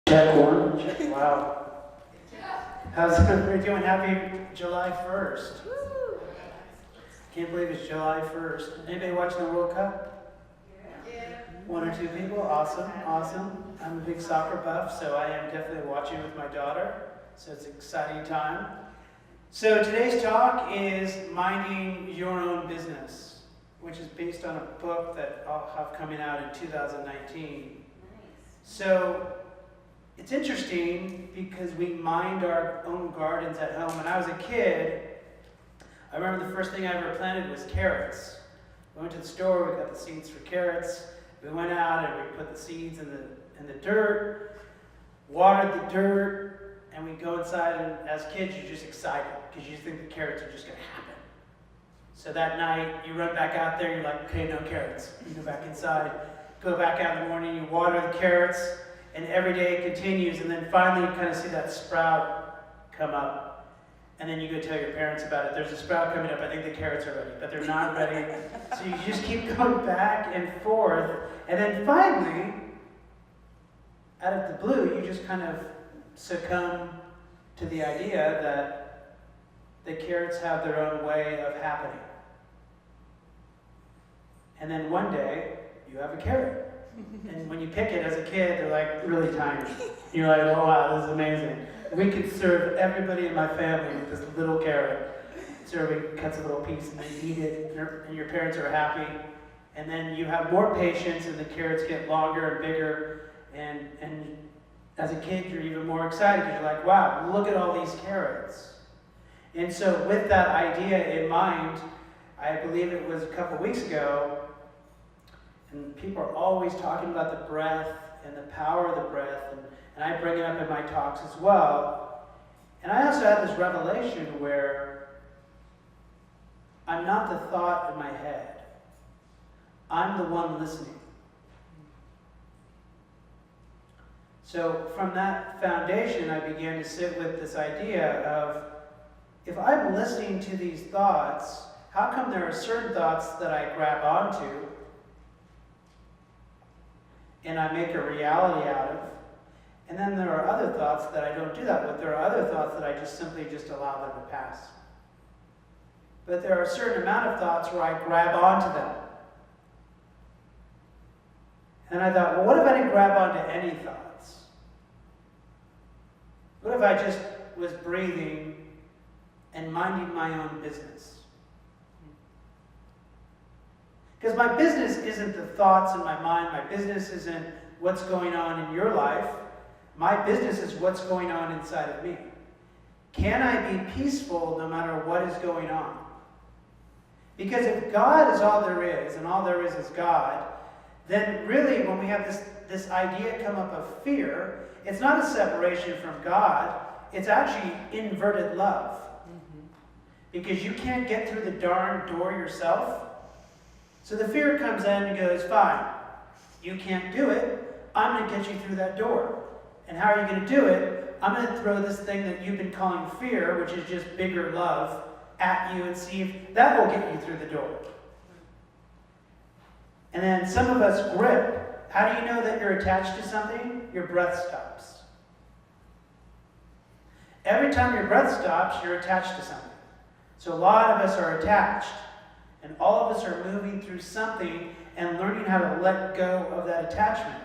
Check one. Wow. How's everybody doing? Happy July 1st. Can't believe it's July 1st. Anybody watching the World Cup? Yeah. One or two people? Awesome, awesome. I'm a big soccer buff, so I am definitely watching with my daughter. So it's an exciting time. So today's talk is Minding Your Own Business, which is based on a book that I'll have coming out in 2019. So it's interesting because we mind our own gardens at home. When I was a kid, I remember the first thing I ever planted was carrots. We went to the store, we got the seeds for carrots. We went out and we put the seeds in the dirt, watered the dirt, and we go inside, and as kids you're just excited because you think the carrots are just going to happen. So that night you run back out there, you're like, okay, no carrots. You go back inside, go back out in the morning, you water the carrots, and every day it continues, and then finally you kind of see that sprout come up. And then you go tell your parents about it. There's a sprout coming up, I think the carrots are ready, but they're not ready. So you just keep going back and forth, and then finally, out of the blue, you just kind of succumb to the idea that the carrots have their own way of happening. And then one day, you have a carrot. And when you pick it as a kid, they're like really tiny. You're like, oh wow, this is amazing. We could serve everybody in my family with this little carrot. So everybody cuts a little piece and they eat it, and your parents are happy. And then you have more patience and the carrots get longer and bigger. And as a kid, you're even more excited because you're like, wow, look at all these carrots. And so with that idea in mind, I believe it was a couple weeks ago, and people are always talking about the breath and the power of the breath, and I bring it up in my talks as well. And I also had this revelation where I'm not the thought in my head. I'm the one listening. So from that foundation, I began to sit with this idea of, if I'm listening to these thoughts, how come there are certain thoughts that I grab onto and I make a reality out of, and then there are other thoughts that I don't do that with. There are other thoughts that I just simply just allow them to pass. But there are a certain amount of thoughts where I grab onto them. And I thought, well, what if I didn't grab onto any thoughts? What if I just was breathing and minding my own business? Because my business isn't the thoughts in my mind. My business isn't what's going on in your life. My business is what's going on inside of me. Can I be peaceful no matter what is going on? Because if God is all there is, and all there is God, then really when we have this idea come up of fear, it's not a separation from God. It's actually inverted love. Because you can't get through the darn door yourself. So the fear comes in and goes, fine, you can't do it. I'm going to get you through that door. And how are you going to do it? I'm going to throw this thing that you've been calling fear, which is just bigger love, at you and see if that will get you through the door. And then some of us grip. How do you know that you're attached to something? Your breath stops. Every time your breath stops, you're attached to something. So a lot of us are attached. And all of us are moving through something and learning how to let go of that attachment.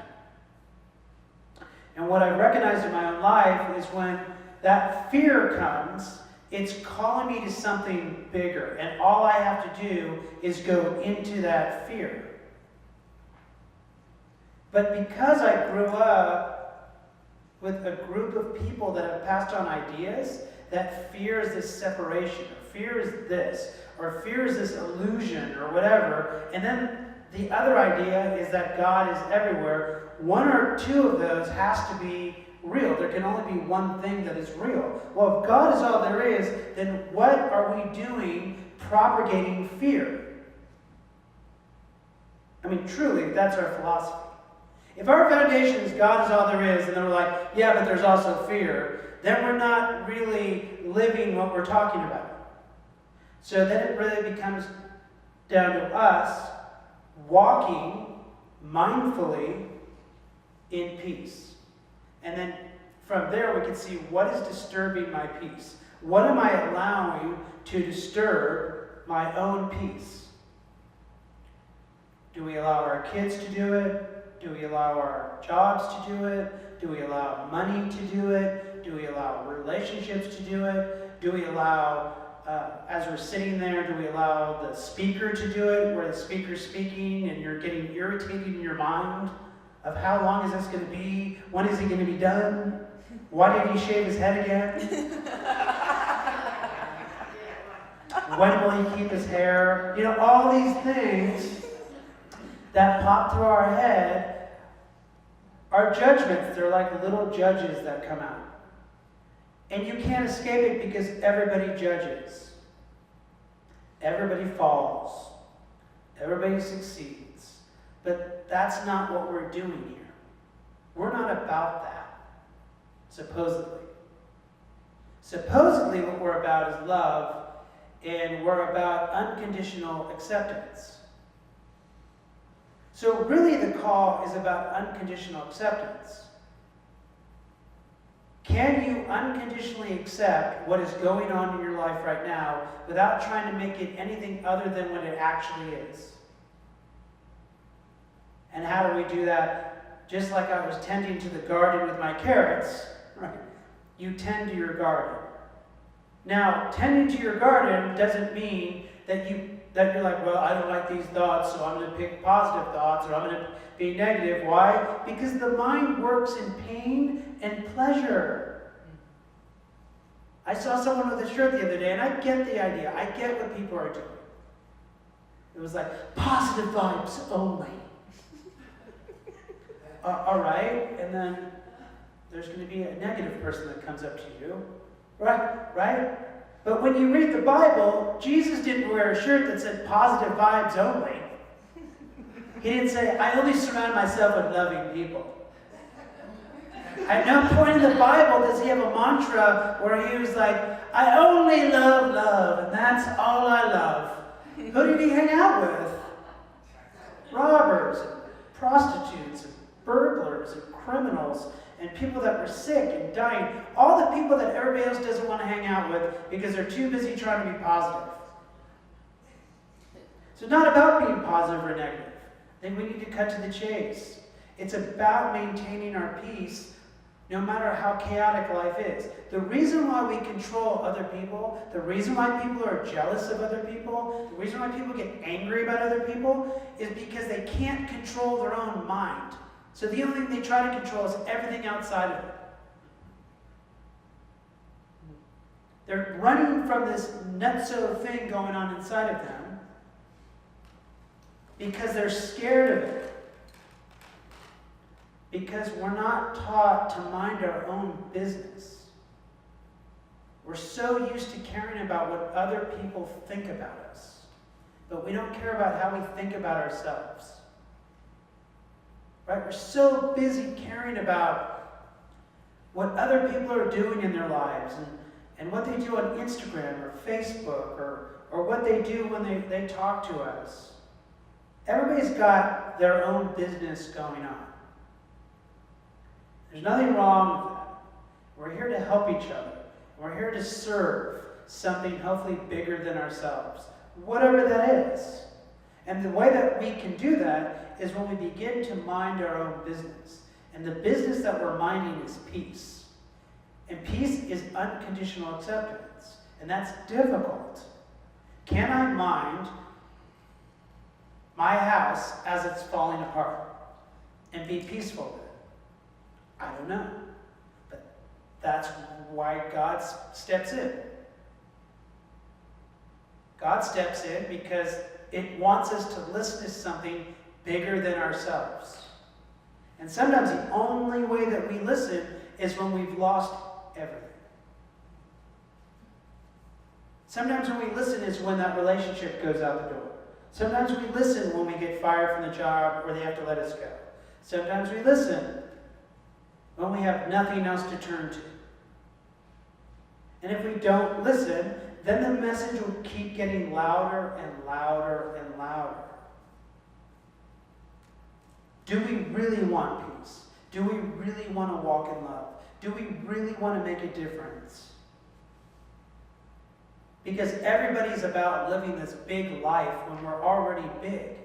And what I recognized in my own life is when that fear comes, it's calling me to something bigger. And all I have to do is go into that fear. But because I grew up with a group of people that have passed on ideas that fear is this separation, or fear is this, or fear is this illusion, or whatever, and then the other idea is that God is everywhere, one or two of those has to be real. There can only be one thing that is real. Well, if God is all there is, then what are we doing propagating fear? I mean, truly, that's our philosophy. If our foundation is God is all there is, and then we're like, yeah, but there's also fear, then we're not really living what we're talking about. So then it really becomes down to us walking mindfully in peace. And then from there, we can see what is disturbing my peace. What am I allowing to disturb my own peace? Do we allow our kids to do it? Do we allow our jobs to do it? Do we allow money to do it? Do we allow relationships to do it? Do we allow, as we're sitting there, do we allow the speaker to do it, where the speaker's speaking and you're getting irritated in your mind of how long is this going to be? When is he going to be done? Why did he shave his head again? When will he keep his hair? You know, all these things that pop through our head are judgments. They're like little judges that come out. And you can't escape it because everybody judges. Everybody falls. Everybody succeeds. But that's not what we're doing here. We're not about that, supposedly. Supposedly what we're about is love, and we're about unconditional acceptance. So really the call is about unconditional acceptance. Can you unconditionally accept what is going on in your life right now without trying to make it anything other than what it actually is? And how do we do that? Just like I was tending to the garden with my carrots, right? You tend to your garden. Now, tending to your garden doesn't mean that you're like, well, I don't like these thoughts, so I'm going to pick positive thoughts, or I'm going to be negative. Why? Because the mind works in pain and pleasure. I saw someone with a shirt the other day, and I get the idea. I get what people are doing. It was like, positive vibes only. All right, and then there's going to be a negative person that comes up to you. Right? But when you read the Bible, Jesus didn't wear a shirt that said positive vibes only. He didn't say, I only surround myself with loving people. At no point in the Bible does he have a mantra where he was like, I only love love, and that's all I love. Who did he hang out with? Robbers, and prostitutes, and burglars, and criminals, and people that were sick and dying. All the people that everybody else doesn't want to hang out with because they're too busy trying to be positive. So it's not about being positive or negative. Then we need to cut to the chase. It's about maintaining our peace no matter how chaotic life is. The reason why we control other people, the reason why people are jealous of other people, the reason why people get angry about other people is because they can't control their own mind. So the only thing they try to control is everything outside of it. They're running from this nutso thing going on inside of them because they're scared of it. Because we're not taught to mind our own business. We're so used to caring about what other people think about us, but we don't care about how we think about ourselves. Right? We're so busy caring about what other people are doing in their lives and what they do on Instagram or Facebook or what they do when they talk to us. Everybody's got their own business going on. There's nothing wrong with that. We're here to help each other. We're here to serve something hopefully bigger than ourselves, whatever that is. And the way that we can do that is when we begin to mind our own business. And the business that we're minding is peace. And peace is unconditional acceptance. And that's difficult. Can I mind my house as it's falling apart and be peaceful with it? I don't know. But that's why God steps in. God steps in because it wants us to listen to something bigger than ourselves. And sometimes the only way that we listen is when we've lost everything. Sometimes when we listen is when that relationship goes out the door. Sometimes we listen when we get fired from the job or they have to let us go. Sometimes we listen when we have nothing else to turn to. And if we don't listen, then the message will keep getting louder and louder and louder. Do we really want peace? Do we really want to walk in love? Do we really want to make a difference? Because everybody's about living this big life when we're already big.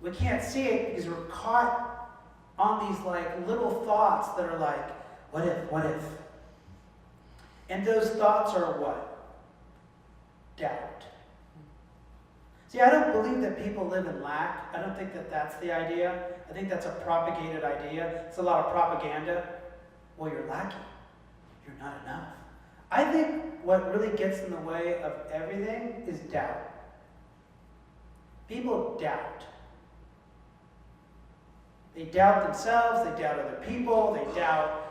We can't see it because we're caught on these like little thoughts that are like, what if, what if? And those thoughts are what? Doubt. See, I don't believe that people live in lack. I don't think that that's the idea. I think that's a propagated idea. It's a lot of propaganda. Well, you're lacking. You're not enough. I think what really gets in the way of everything is doubt. People doubt. They doubt themselves, they doubt other people, they doubt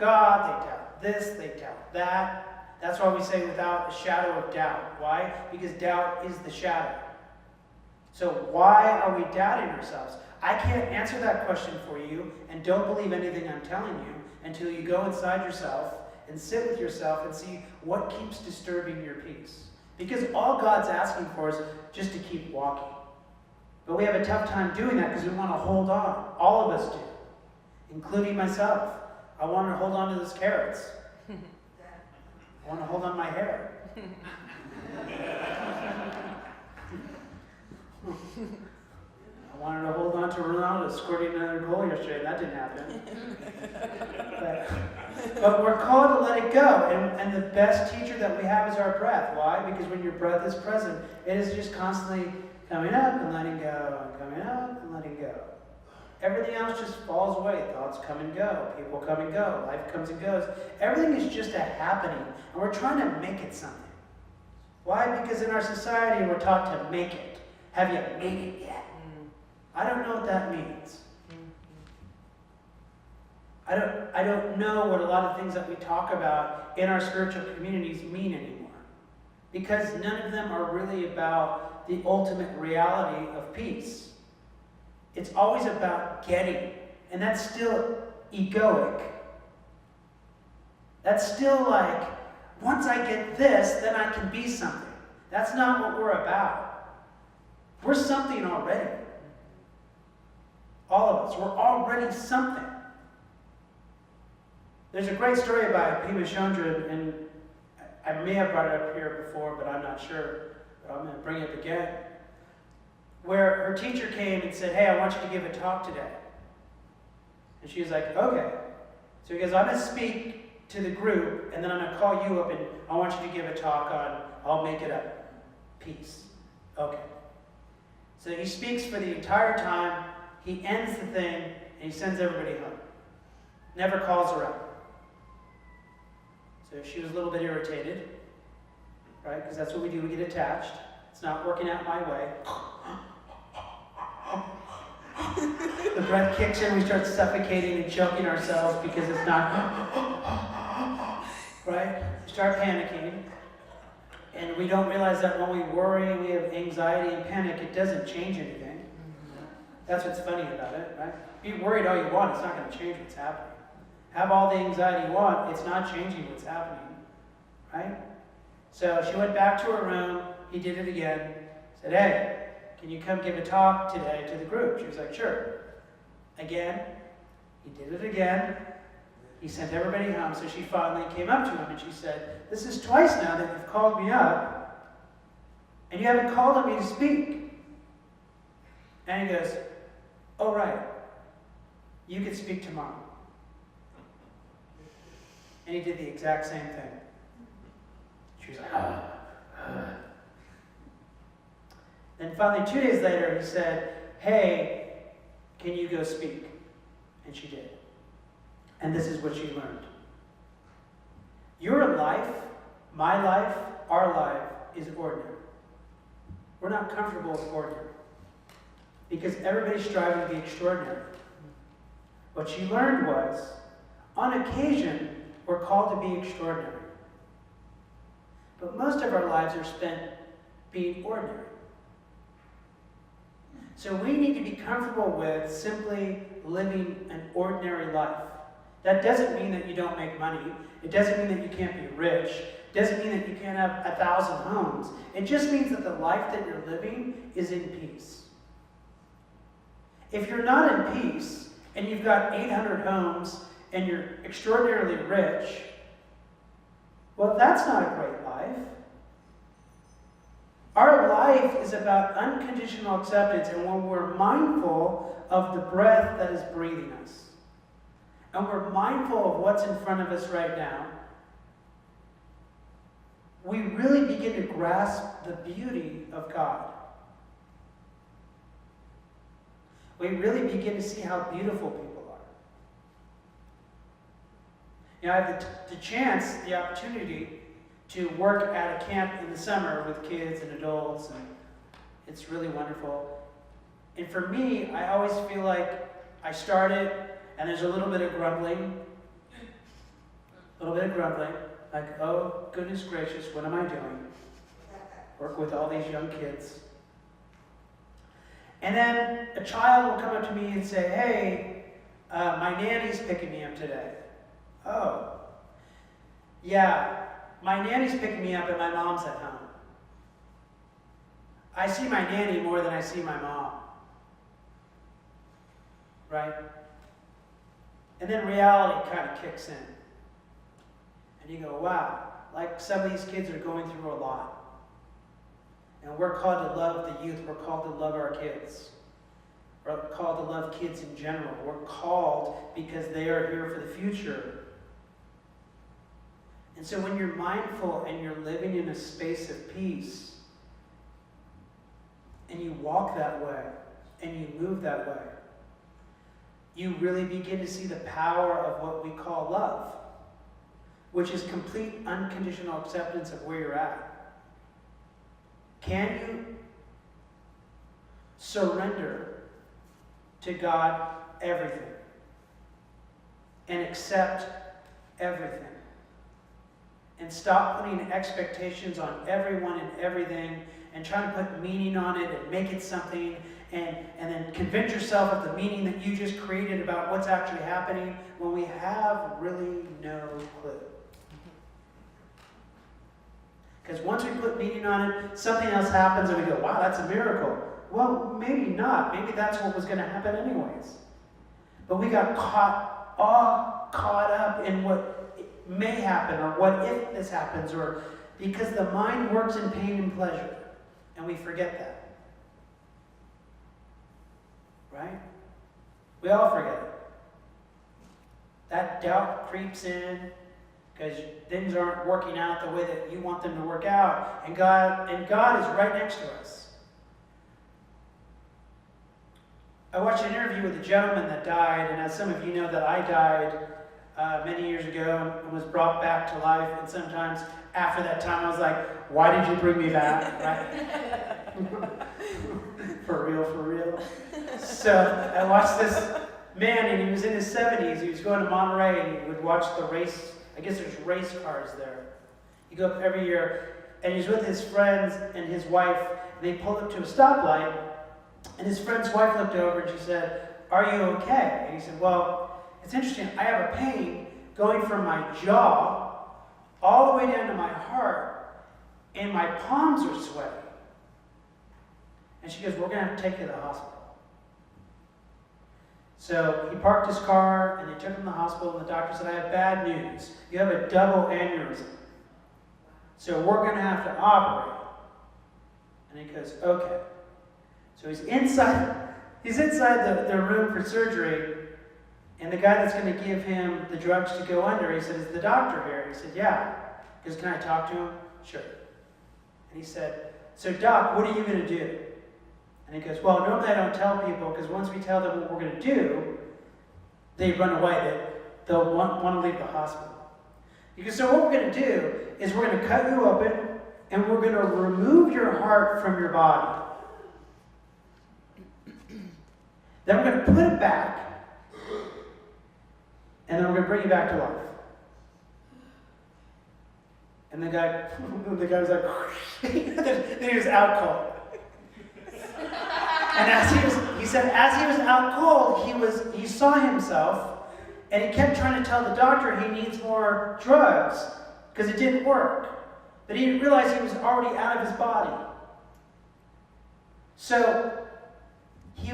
God, they doubt this, they doubt that. That's why we say without a shadow of doubt. Why? Because doubt is the shadow. So why are we doubting ourselves? I can't answer that question for you, and don't believe anything I'm telling you until you go inside yourself and sit with yourself and see what keeps disturbing your peace. Because all God's asking for is just to keep walking. But we have a tough time doing that because we want to hold on. All of us do, including myself. I want to hold on to those carrots. I want to hold on to my hair. I wanted to hold on to Ronaldo scoring another goal yesterday. That didn't happen. But we're called to let it go. And the best teacher that we have is our breath. Why? Because when your breath is present, it is just constantly coming up and letting go, and coming up and letting go. Everything else just falls away. Thoughts come and go. People come and go. Life comes and goes. Everything is just a happening. And we're trying to make it something. Why? Because in our society, we're taught to make it. Have you made it yet? I don't know what that means. I don't know what a lot of things that we talk about in our spiritual communities mean anymore. Because none of them are really about the ultimate reality of peace. It's always about getting. And that's still egoic. That's still like, once I get this, then I can be something. That's not what we're about. We're something already. All of us. We're already something. There's a great story about Pema Chodron, and I may have brought it up here before, but I'm not sure. But I'm going to bring it up again. Where her teacher came and said, hey, I want you to give a talk today. And she was like, okay. So he goes, I'm going to speak to the group, and then I'm going to call you up, and I want you to give a talk on, I'll make it up, peace. Okay. So he speaks for the entire time. He ends the thing, and he sends everybody home. Never calls her up. So she was a little bit irritated, right? Because that's what we do, we get attached. It's not working out my way. The breath kicks in, we start suffocating and choking ourselves because it's not, right? We start panicking. And we don't realize that when we worry and we have anxiety and panic, it doesn't change anything. That's what's funny about it, right? Be worried all you want, it's not going to change what's happening. Have all the anxiety you want, it's not changing what's happening, right? So she went back to her room, he did it again, said, hey, can you come give a talk today to the group? She was like, sure. Again, he did it again. He sent everybody home, so she finally came up to him and she said, this is twice now that you've called me up, and you haven't called on me to speak. And he goes, oh, right. You can speak tomorrow. And he did the exact same thing. She was like, Then finally, 2 days later, he said, hey, can you go speak? And she did. And this is what she learned. Your life, my life, our life is ordinary. We're not comfortable with ordinary. Because everybody's striving to be extraordinary. What she learned was, on occasion, we're called to be extraordinary. But most of our lives are spent being ordinary. So we need to be comfortable with simply living an ordinary life. That doesn't mean that you don't make money. It doesn't mean that you can't be rich. It doesn't mean that you can't have 1,000 homes. It just means that the life that you're living is in peace. If you're not in peace, and you've got 800 homes, and you're extraordinarily rich, well, that's not a great life. Our life is about unconditional acceptance, and when we're mindful of the breath that is breathing us, and we're mindful of what's in front of us right now, we really begin to grasp the beauty of God. We really begin to see how beautiful people are. You know, I have the opportunity to work at a camp in the summer with kids and adults, and it's really wonderful. And for me, I always feel like I started, and there's a little bit of grumbling, like, oh, goodness gracious, what am I doing? Work with all these young kids. And then a child will come up to me and say, hey, my nanny's picking me up today. Oh, yeah, my nanny's picking me up and my mom's at home. I see my nanny more than I see my mom. Right? And then reality kind of kicks in. And you go, wow, like some of these kids are going through a lot. And we're called to love the youth. We're called to love our kids. We're called to love kids in general. We're called because they are here for the future. And so when you're mindful and you're living in a space of peace, and you walk that way, and you move that way, you really begin to see the power of what we call love, which is complete unconditional acceptance of where you're at. Can you surrender to God everything and accept everything and stop putting expectations on everyone and everything and trying to put meaning on it and make it something and then convince yourself of the meaning that you just created about what's actually happening when we have really no clue? Because once we put meaning on it, something else happens and we go, wow, that's a miracle. Well, maybe not. Maybe that's what was going to happen anyways. But we got caught up in what may happen or what if this happens, or because the mind works in pain and pleasure, and we forget that. Right? We all forget it. That doubt creeps in, because things aren't working out the way that you want them to work out. And God is right next to us. I watched an interview with a gentleman that died, and as some of you know, that I died many years ago and was brought back to life. And sometimes after that time, I was like, why did you bring me back? Right? For real. So I watched this man, and he was in his 70s. He was going to Monterey, and he would watch the race. I guess there's race cars there. He'd go up every year, and he's with his friends and his wife, and they pulled up to a stoplight, and his friend's wife looked over, and she said, are you okay? And he said, well, it's interesting. I have a pain going from my jaw all the way down to my heart, and my palms are sweaty. And she goes, we're going to have to take you to the hospital. So he parked his car, and they took him to the hospital, and the doctor said, I have bad news. You have a double aneurysm. So we're going to have to operate. And he goes, okay. So he's inside the room for surgery, and the guy that's going to give him the drugs to go under, he said, is the doctor here? He said, yeah. He goes, can I talk to him? Sure. And he said, so doc, what are you going to do? And he goes, well, normally I don't tell people, because once we tell them what we're going to do, they run away. They'll want to leave the hospital. He goes, so what we're going to do is we're going to cut you open, and we're going to remove your heart from your body. Then we're going to put it back, and then we're going to bring you back to life. And the guy was like, then he was out cold. And as he was out cold, he saw himself, and he kept trying to tell the doctor he needs more drugs because it didn't work. But he didn't realize he was already out of his body. So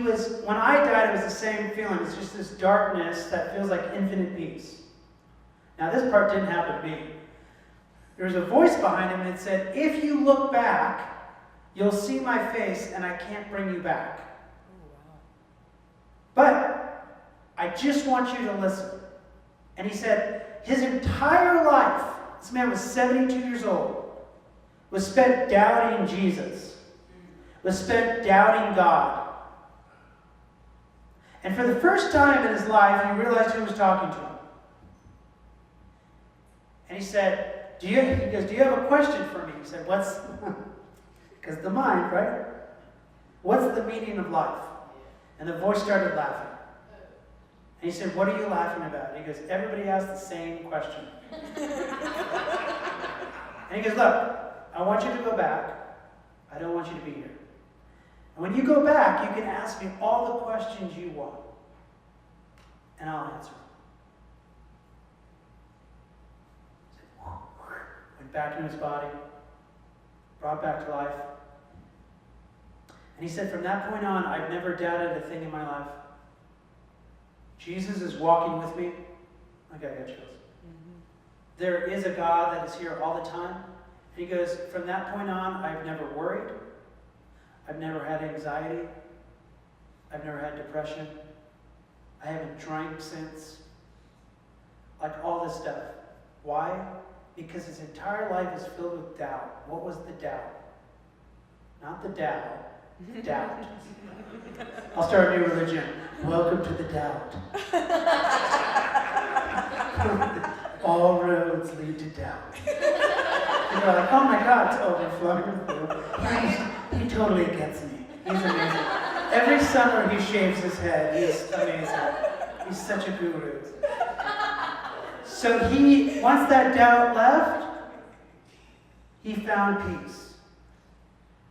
when I died, it was the same feeling. It's just this darkness that feels like infinite peace. Now, this part didn't happen to me. There was a voice behind him that said, if you look back, you'll see my face and I can't bring you back. But I just want you to listen. And he said, his entire life, this man was 72 years old, was spent doubting Jesus, was spent doubting God. And for the first time in his life, he realized who was talking to him. And he said, do you have a question for me? He said, because the mind, right? What's the meaning of life? And the voice started laughing. And he said, what are you laughing about? And he goes, everybody asks the same question. And he goes, look, I want you to go back. I don't want you to be here. And when you go back, you can ask me all the questions you want. And I'll answer them. Went back into his body, brought back to life. And he said, from that point on, I've never doubted a thing in my life. Jesus is walking with me. Okay, I got chills. There is a God that is here all the time. And he goes, from that point on, I've never worried. I've never had anxiety. I've never had depression. I haven't drank since. Like all this stuff. Why? Because his entire life is filled with doubt. What was the doubt? Not the doubt. Doubt. I'll start a new religion. Welcome to the doubt. All roads lead to doubt. And you're like, oh my God, it's overflowing. He totally gets me. He's amazing. Every summer he shaves his head. He's amazing. He's such a guru. So once that doubt left, he found peace.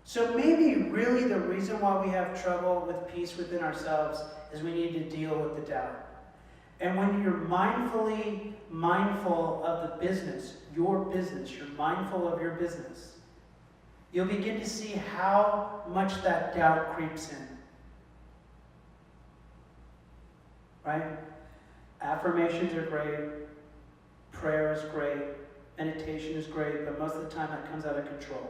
So maybe really the reason why we have trouble with peace within ourselves is we need to deal with the doubt. And when you're mindfully mindful of the business, your business, you're mindful of your business, you'll begin to see how much that doubt creeps in. Right? Affirmations are great. Prayer is great. Meditation is great. But most of the time that comes out of control.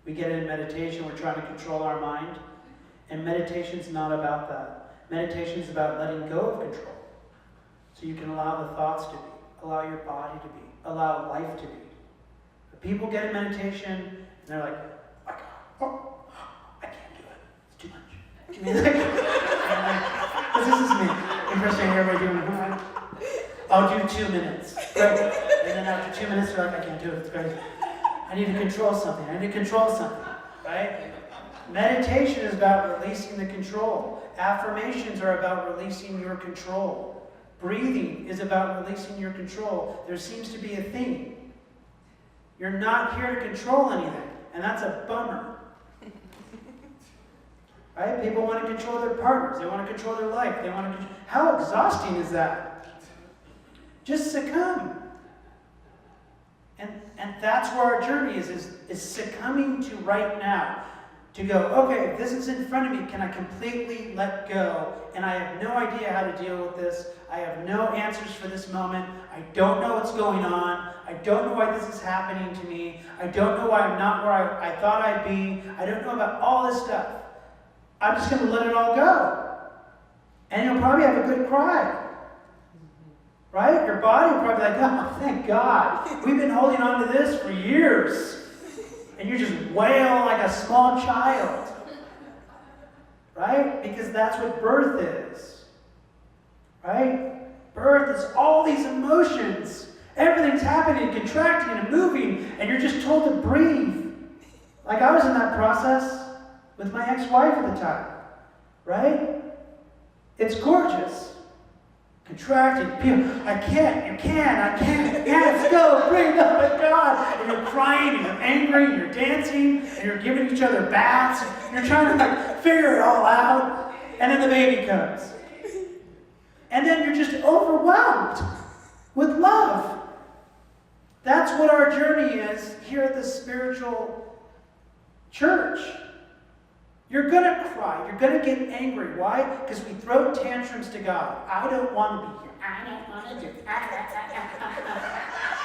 We get in meditation, we're trying to control our mind. And meditation's not about that. Meditation is about letting go of control. So you can allow the thoughts to be, allow your body to be, allow life to be. But people get in meditation and they're like, I can't do it. It's too much. I mean, this is me. Interesting, everybody doing it. I'll do 2 minutes. Right? And then after 2 minutes, they're like, I can't do it. It's crazy. I need to control something. I need to control something. Right? Meditation is about releasing the control. Affirmations are about releasing your control. Breathing is about releasing your control. There seems to be a theme. You're not here to control anything, and that's a bummer. Right? People want to control their partners. They want to control their life. They want to. How exhausting is that? Just succumb. And that's where our journey is succumbing to right now. To go, okay, if this is in front of me, can I completely let go? And I have no idea how to deal with this. I have no answers for this moment. I don't know what's going on. I don't know why this is happening to me. I don't know why I'm not where I thought I'd be. I don't know about all this stuff. I'm just going to let it all go. And you'll probably have a good cry. Right? Your body will probably be like, oh, thank God. We've been holding on to this for years. And you just wail like a small child. Right? Because that's what birth is. Right? Birth is all these emotions. Everything's happening, contracting and moving, and you're just told to breathe. Like I was in that process with my ex-wife at the time. Right? It's gorgeous. Contracting, I can't, you can, I can't, yes, go, bring up with God. And you're crying, and you're angry, and you're dancing, and you're giving each other baths, and you're trying to figure it all out. And then the baby comes. And then you're just overwhelmed with love. That's what our journey is here at the spiritual church. You're going to cry. You're going to get angry. Why? Because we throw tantrums to God. I don't want to be here. I don't want to do it.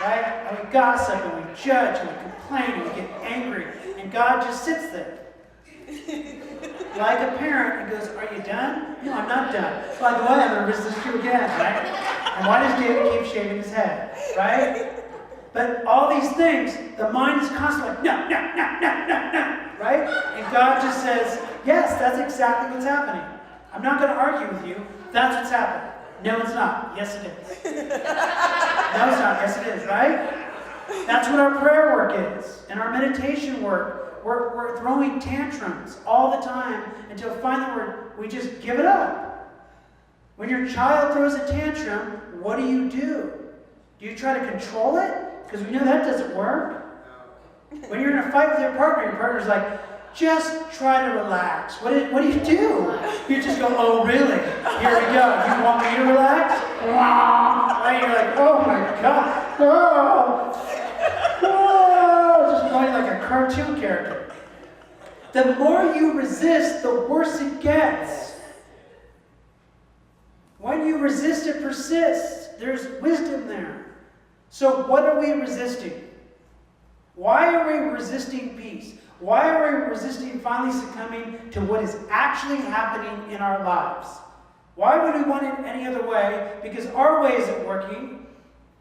Right? And we gossip and we judge and we complain and we get angry. And God just sits there. Like a parent who goes, are you done? No, I'm not done. By the way, I'm going to resist you again, right? And why does David keep shaving his head? Right? But all these things, the mind is constantly like, no, right? And God just says, yes, that's exactly what's happening. I'm not going to argue with you. That's what's happening. No, it's not. Yes, it is. No, it's not. Yes, it is, right? That's what our prayer work is. And our meditation work. We're throwing tantrums all the time until finally we just give it up. When your child throws a tantrum, what do? Do you try to control it? Because we know that doesn't work. When you're in a fight with your partner's like, just try to relax. What do? You just go, oh, really? Here we go. You want me to relax? Right? You're like, oh my God. Just going like a cartoon character. The more you resist, the worse it gets. When you resist, it persists. There's wisdom there. So what are we resisting? Why are we resisting peace? Why are we resisting finally succumbing to what is actually happening in our lives? Why would we want it any other way? Because our way isn't working.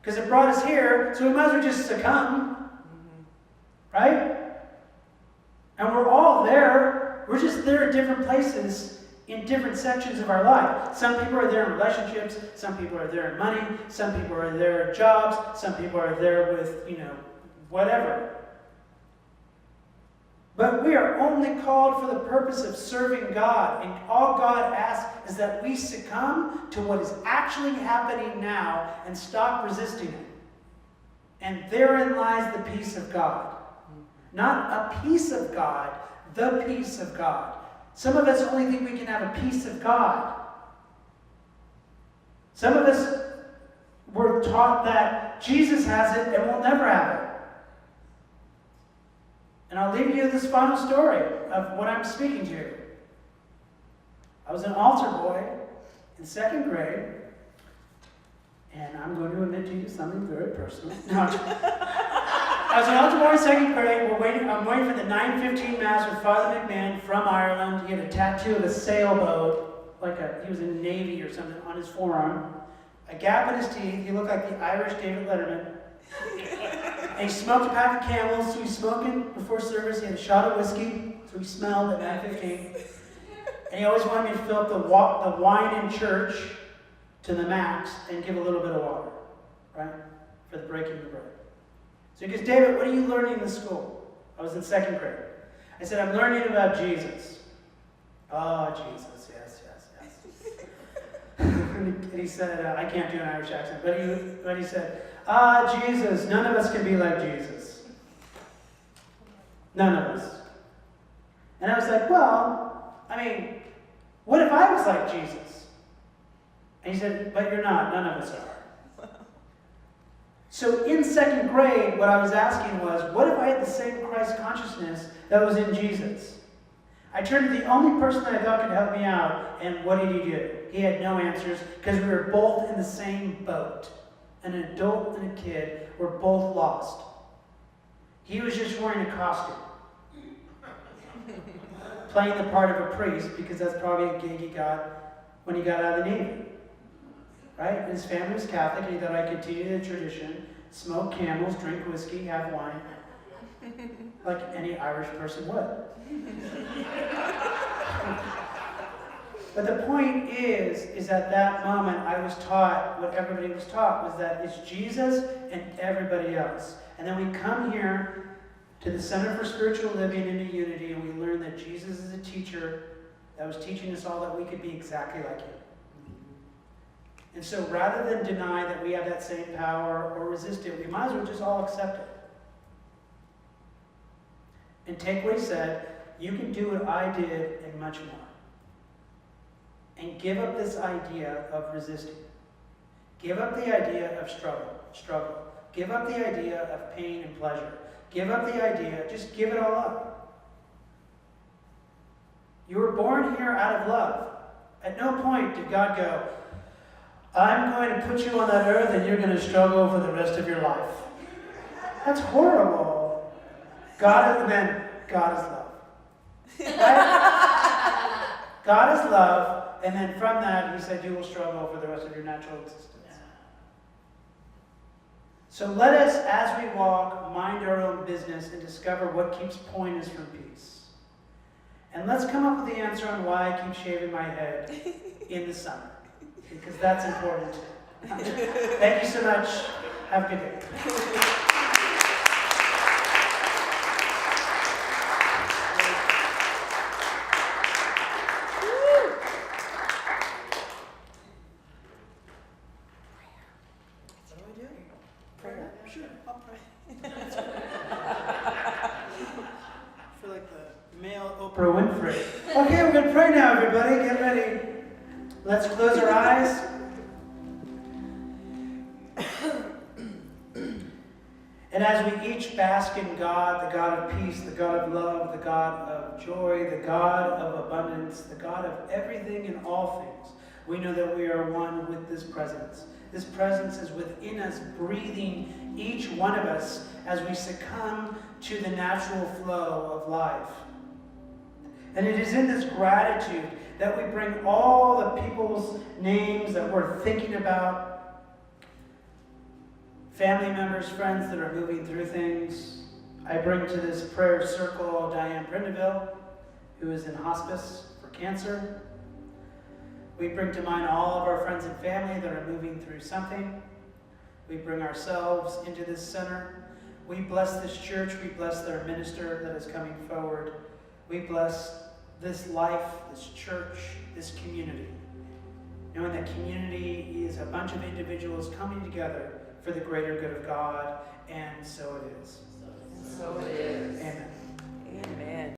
Because it brought us here, so we might as well just succumb. Right? And we're all there. We're just there at different places in different sections of our life. Some people are there in relationships. Some people are there in money. Some people are there at jobs. Some people are there with, whatever. But we are only called for the purpose of serving God. And all God asks is that we succumb to what is actually happening now and stop resisting it. And therein lies the peace of God. Not a piece of God, the peace of God. Some of us only think we can have a piece of God. Some of us were taught that Jesus has it and we'll never have it. And I'll leave you this final story of what I'm speaking to. I was an altar boy in 2nd grade, and I'm going to admit to you something very personal. No, I was an altar boy in 2nd grade. I'm waiting for the 9:15 Mass with Father McMahon from Ireland. He had a tattoo of a sailboat, he was in the Navy or something, on his forearm. A gap in his teeth. He looked like the Irish David Letterman. And he smoked a pack of Camels, so he's smoking before service. He had a shot of whiskey, so he smelled at 9:15. And he always wanted me to fill up the wine in church to the max and give a little bit of water, right, for the breaking of the bread. So he goes, David, what are you learning in the school? I was in 2nd grade. I said, I'm learning about Jesus. Oh, Jesus, yes. And he said, I can't do an Irish accent, but he said, Jesus, none of us can be like Jesus. None of us. And I was like, what if I was like Jesus? And he said, but you're not. None of us are. So in 2nd grade, what I was asking was, what if I had the same Christ consciousness that was in Jesus? I turned to the only person that I thought could help me out, and what did he do? He had no answers, because we were both in the same boat. An adult and a kid were both lost. He was just wearing a costume. Playing the part of a priest, because that's probably a gig he got when he got out of the Navy. Right? And his family was Catholic, and he thought I'd continue the tradition, smoke Camels, drink whiskey, have wine, like any Irish person would. But the point is at that moment I was taught, what everybody was taught, was that it's Jesus and everybody else. And then we come here to the Center for Spiritual Living into Unity, and we learn that Jesus is a teacher that was teaching us all that we could be exactly like him. And so rather than deny that we have that same power or resist it, we might as well just all accept it. And take what he said, you can do what I did and much more. And give up this idea of resisting. Give up the idea of struggle. Give up the idea of pain and pleasure. Give up the idea, just give it all up. You were born here out of love. At no point did God go, I'm going to put you on that earth and you're going to struggle for the rest of your life. That's horrible. God is love. Right? God is love, and then from that, he said you will struggle for the rest of your natural existence. So let us, as we walk, mind our own business and discover what keeps Pointus from peace. And let's come up with the answer on why I keep shaving my head in the summer. Because that's important too. Thank you so much. Have a good day. Sure, I'll pray. For like the male Oprah Winfrey. Okay, we're going to pray now, everybody. Get ready. Let's close our eyes. And as we each bask in God, the God of peace, the God of love, the God of joy, the God of abundance, the God of everything and all things, we know that we are one with this presence. This presence is within us, breathing each one of us as we succumb to the natural flow of life. And it is in this gratitude that we bring all the people's names that we're thinking about, family members, friends that are moving through things. I bring to this prayer circle Diane Prindeville, who is in hospice for cancer. We bring to mind all of our friends and family that are moving through something. We bring ourselves into this center. We bless this church. We bless their minister that is coming forward. We bless this life, this church, this community. Knowing that community is a bunch of individuals coming together for the greater good of God, and so it is.